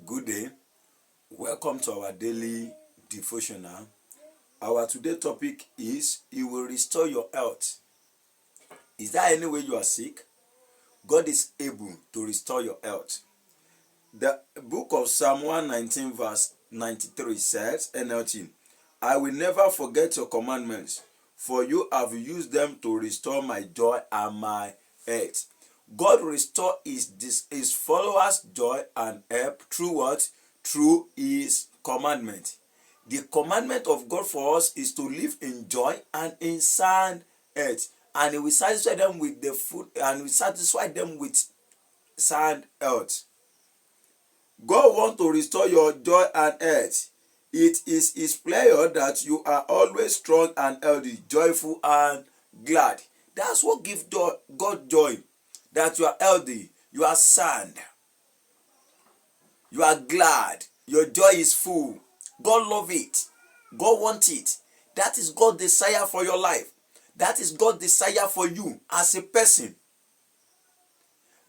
Good day. Welcome to our daily devotional. Our today topic is He will restore your health. Is there any way you are sick? God is able to restore your health. The book of Psalm 119 verse 93 says, NLT, I will never forget your commandments, for you have used them to restore my joy and my health. God restore his followers' joy and help through what? Through his commandment. The commandment of God for us is to live in joy and in sound health. And he will satisfy them with the food, and will satisfy them with sound health. God wants to restore your joy and health. It is his pleasure that you are always strong and healthy, joyful and glad. That's what gives God joy. That you are healthy, you are sound, you are glad, your joy is full. God loves it. God wants it. That is God's desire for your life. That is God's desire for you as a person.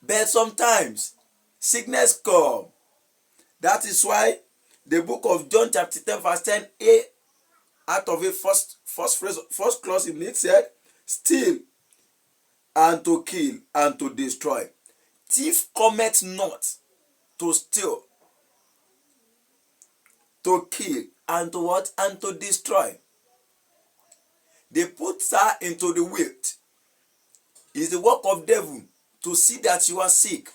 But sometimes sickness comes. That is why the book of John chapter 10 verse 10a, out of it first clause in it said, steal and to kill and to destroy. Thief cometh not to steal, to kill, and to what? And to destroy. They put her into the wilt. It's the work of devil to see that you are sick,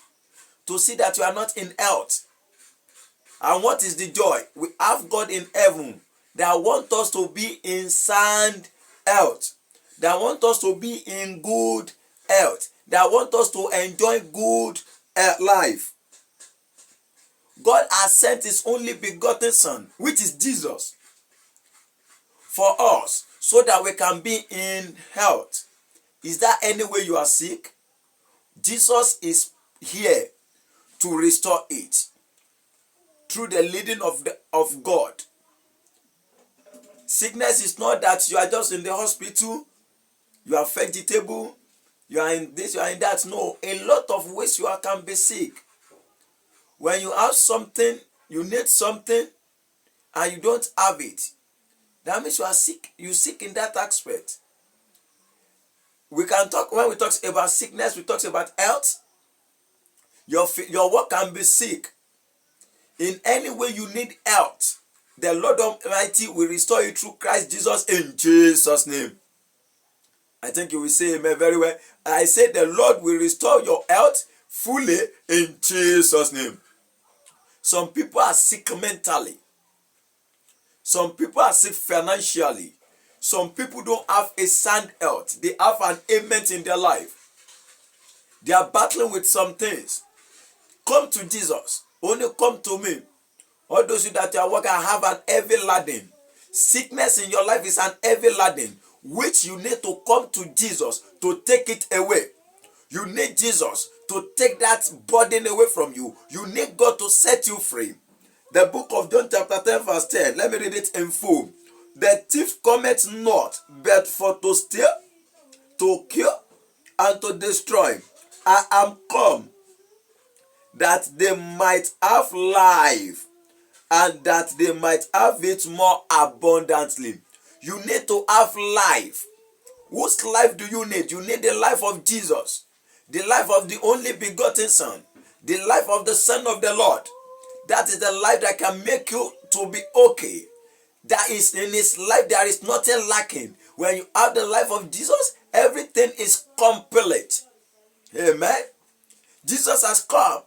to see that you are not in health. And what is the joy? We have God in heaven that wants us to be in sound health, that wants us to be in good health, that wants us to enjoy good life. God has sent his only begotten Son, which is Jesus, for us so that we can be in health. Is there any way you are sick? Jesus is here to restore it through the leading of God. Sickness is not that you are just in the hospital, you are vegetable, you are in this, you are in that. No, a lot of ways you can be sick. When you have something, you need something, and you don't have it, that means you are sick. You're sick in that aspect. We can talk, when we talk about sickness, we talk about health. Your work can be sick. In any way you need health, the Lord Almighty will restore you through Christ Jesus in Jesus' name. I think you will say amen very well. I say the Lord will restore your health fully in Jesus' name. Some people are sick mentally. Some people are sick financially. Some people don't have a sound health. They have an ailment in their life. They are battling with some things. Come to Jesus. Only come to me. All those of you that are working have an heavy laden. Sickness in your life is an heavy laden, which you need to come to Jesus to take it away. You need Jesus to take that burden away from you. You need God to set you free. The book of John chapter 10 verse 10. Let me read it in full. The thief cometh not, but for to steal, to kill, and to destroy. I am come that they might have life, and that they might have it more abundantly. You need to have life. Whose life do you need? You need the life of Jesus, the life of the only begotten Son, the life of the Son of the Lord. That is the life that can make you to be okay. That is, in his life there is nothing lacking. When you have the life of Jesus, everything is complete. Amen. Jesus has come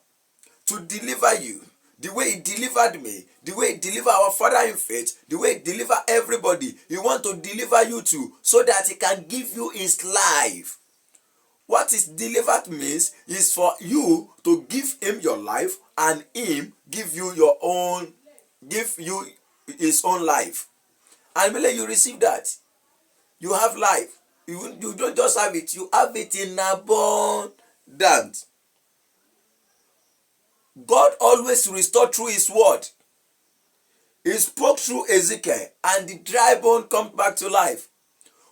to deliver you the way he delivered me, the way he delivered our father in faith, the way he delivered everybody. He wants to deliver you too, so that he can give you his life. What is delivered means is for you to give him your life, and him give you his own life. And when you receive that, you have life. You don't just have it, you have it in abundance. God always restores through his word. He spoke through Ezekiel, and the dry bone comes back to life.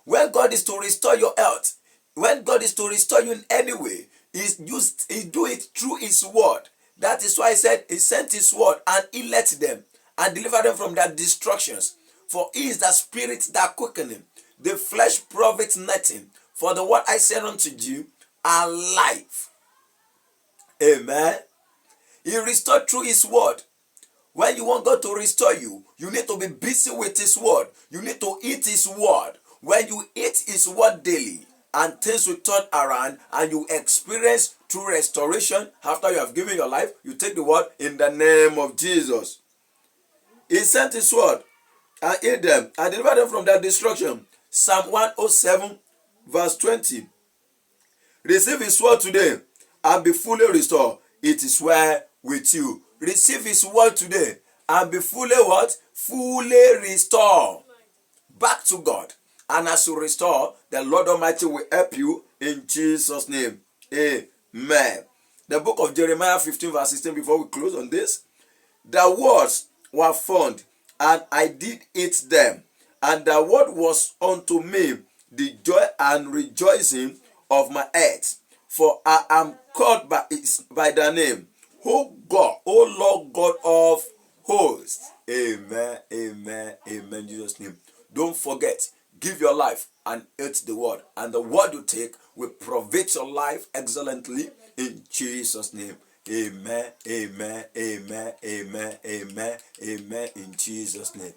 When God is to restore your health, when God is to restore you in any way, he do it through his word. That is why he said he sent his word and he let them and delivered them from their destructions. For he is the spirit that quickeneth, the flesh profits nothing. For the word I said unto you are life. Amen. He restored through his word. When you want God to restore you, you need to be busy with his word. You need to eat his word. When you eat his word daily, and things will turn around and you experience true restoration after you have given your life, you take the word in the name of Jesus. He sent his word and healed them and delivered them from their destruction. Psalm 107 verse 20. Receive his word today and be fully restored. It is well with you. Receive his word today and be fully what? Fully restored back to God. And as you restore, the Lord Almighty will help you in Jesus' name. Amen. The book of Jeremiah 15 verse 16, before we close on this. The words were found, and I did eat them. And the word was unto me the joy and rejoicing of my head. For I am called by the name, O God, O Lord God of hosts. Amen, amen, amen. In Jesus' name. Don't forget, give your life and eat the word. And the word you take will provide your life excellently in Jesus' name. Amen, amen, amen, amen, amen, amen, in Jesus' name.